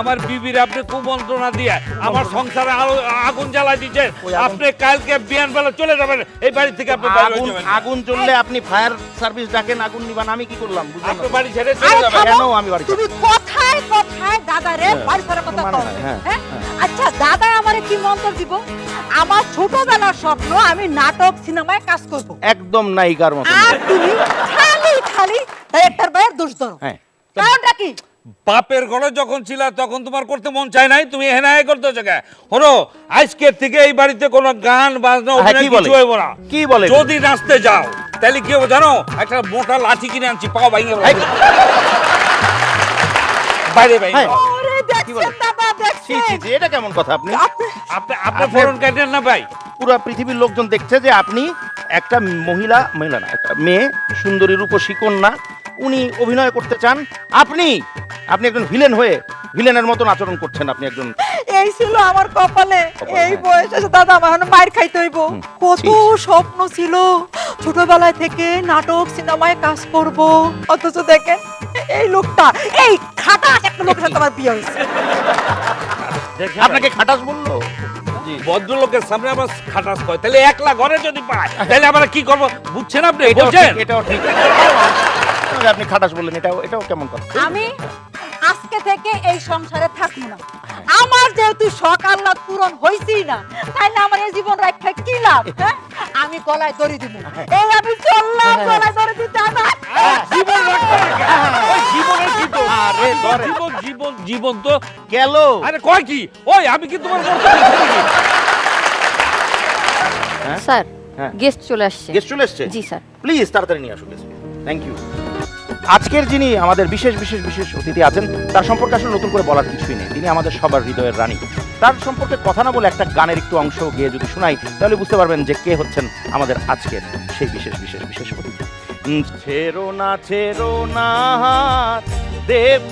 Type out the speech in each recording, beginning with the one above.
আমার বিবির আপনি কুমন্ত্রণা দিয়ে আমার সংসারে আগুন জ্বালাই দিচ্ছেন। আপনি কালকে বিয়ান বেলা চলে যাবেন এই বাড়ি থেকে। আপনি বাইরে হয়ে যাবেন। আগুন জ্বললে আপনি ফায়ার সার্ভিস ডাকেন, আগুন নিবান, আমি কি করলাম? বুঝলাম আপনি না। বাড়ি ছেড়ে চলে যাবেন। কেন আমি বাড়ি তুমি কথায় কথায় দাদারে বাড়ি ছাড়ার কথা মানে কও। হয়, হ্যাঁ, হ্যাঁ? আচ্ছা দাদা আমারে কি মন্তব্য দিব? আমার ছোটবেলার স্বপ্ন আমি নাটক সিনেমায় কাজ করব। একদম নায়িকার মতো। আর তুমি খালি খালি ডাইরেক্টর ভাইয়ের দোষ ধরো। হ্যাঁ। কারণটা কি? বাপের ঘরে যখন ছিল তখন তোমার করতে মন চায় নাই, তুমি হেনায় করতেছো কেন? হলো আজকের থেকে এই বাড়িতে কোনো গান বাজনা অভিনয় কি বলে? কিছু হইব না। কি বলে? যদি নাচতে যাও তাহলে কি হবে জানো? একটা মোটা লাঠি কিনে আনছি, পাও ভাঙে বাইরে বাইরে। হ্যাঁ। ওরে দেখছেন দাদা ছি, দেখছেন? ছি, ছি, এটা কেমন কথা? আপনি আপনি আপনি ফোরন কাটেন না ভাই। পুরো পৃথিবীর লোকজন দেখছে যে আপনি একটা মহিলা না, একটা মেয়ে, সুন্দরী রূপসী কন্যা, উনি অভিনয় করতে চান। আপনি একজন ভিলেন হয়ে ভিলেনের মতন আচরণ করছেন। আপনি একজন এই ছিল আমার কপালে। কপালে, এই হ্যাঁ। বয়সে এসে দাদা আমার এখন মাইর খাইতে হইব। কত ছি, ছি। স্বপ্ন ছিল ছোটবেলায় থেকে নাটক সিনেমায় কাজ করব, অথচ দেখেন এই লোকটা, এই খাটাস একটা লোকের সাথে আমার বিয়ে হয়েছে। আপনাকে খাটাস বললো? ভদ্রলোকের সামনে আবার খাটাস কয়, তাহলে একলা ঘরে যদি পায় তাহলে আমরা কি করব? বুঝছেন আপনি? এটাও বুঝছেন? ঠিক, এটাও ঠিক। আপনি খাটাস বললেন, এটাও কেমন কথা? আমি আজকে থেকে এই সংসারে থাকবো না। আমার যেহেতু শখ আহ্লাদ পূরণ হইছেই না, তাইলে আমার এই জীবন রাখা কি লাভ? হ্যাঁ? আমি গলায় দড়ি দিব। এই আমি চললাম গলায় দড়ি দিতে আমার। জীবন রাখতে হবে কেন? ওই জীবনের কি তো? আরে ধরে। জীবন তো গেল। আরে কয় কি? ওই আমি কি তোমার বলতে স্যার হ্যাঁ। গেস্ট চলে আসছে। গেস্ট চলে এসছে? জি স্যার। প্লিজ তাড়াতাড়ি নিয়ে আসুন। Thank you. আজকের যিনি আমাদের বিশেষ বিশেষ বিশেষ অতিথি আছেন, তার সম্পর্কে আসলে নতুন করে বলার কিছুই নেই। তিনি আমাদের সবার হৃদয়ের রানী। তার সম্পর্কে কথা না বলে একটা গানের একটু অংশ গিয়ে যদি শোনাই, তাহলে বুঝতে পারবেন যে কে হচ্ছেন আমাদের আজকের সেই বিশেষ বিশেষ বিশেষ অতিথি। ছেড়ো না হাত, দেব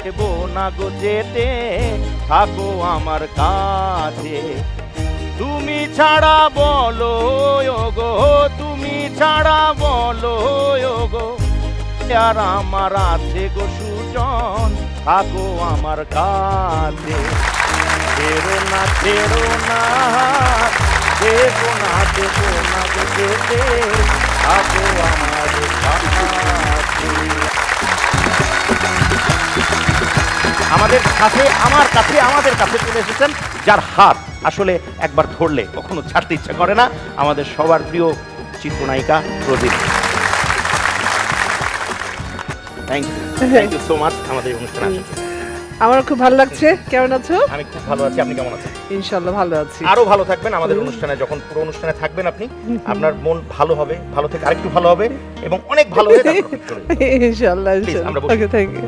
দেবো না গো যেতে, থাকো আমার কাছে। তুমি ছাড়া বলো গো, তুমি ছাড়া বলো গো, আর আমার আছে গো সুজন, থাকো আমার কাছে। ছেড়ো না দেবো না গো যেতে, থাকো আমার কাছে। আমাদের কাছে চলে এসেছেন যার হাত আসলে একবার ধরলে কখনো ছাড়তে ইচ্ছা করে না, আমাদের সবার প্রিয় চিত্রনায়িকা প্রদীপ। থ্যাংক ইউ সো মাচ আমাদের অনুষ্ঠানে আসার জন্য। আমার খুব ভালো লাগছে। কেমন আছো? আমি খুব ভালো আছি, আপনি কেমন আছেন? ইনশাআল্লাহ ভালো আছি। আরো ভালো থাকবেন আমাদের অনুষ্ঠানে। যখন পুরো অনুষ্ঠানে থাকবেন আপনি, আপনার মন ভালো হবে, ভালো থেকে আরেকটু ভালো হবে এবং অনেক ভালো হয়ে তারপর চলে যাবে। ইনশাআল্লাহ Please, আমরা ইনশাআল্লাহ। বসি। ওকে, থ্যাংক ইউ।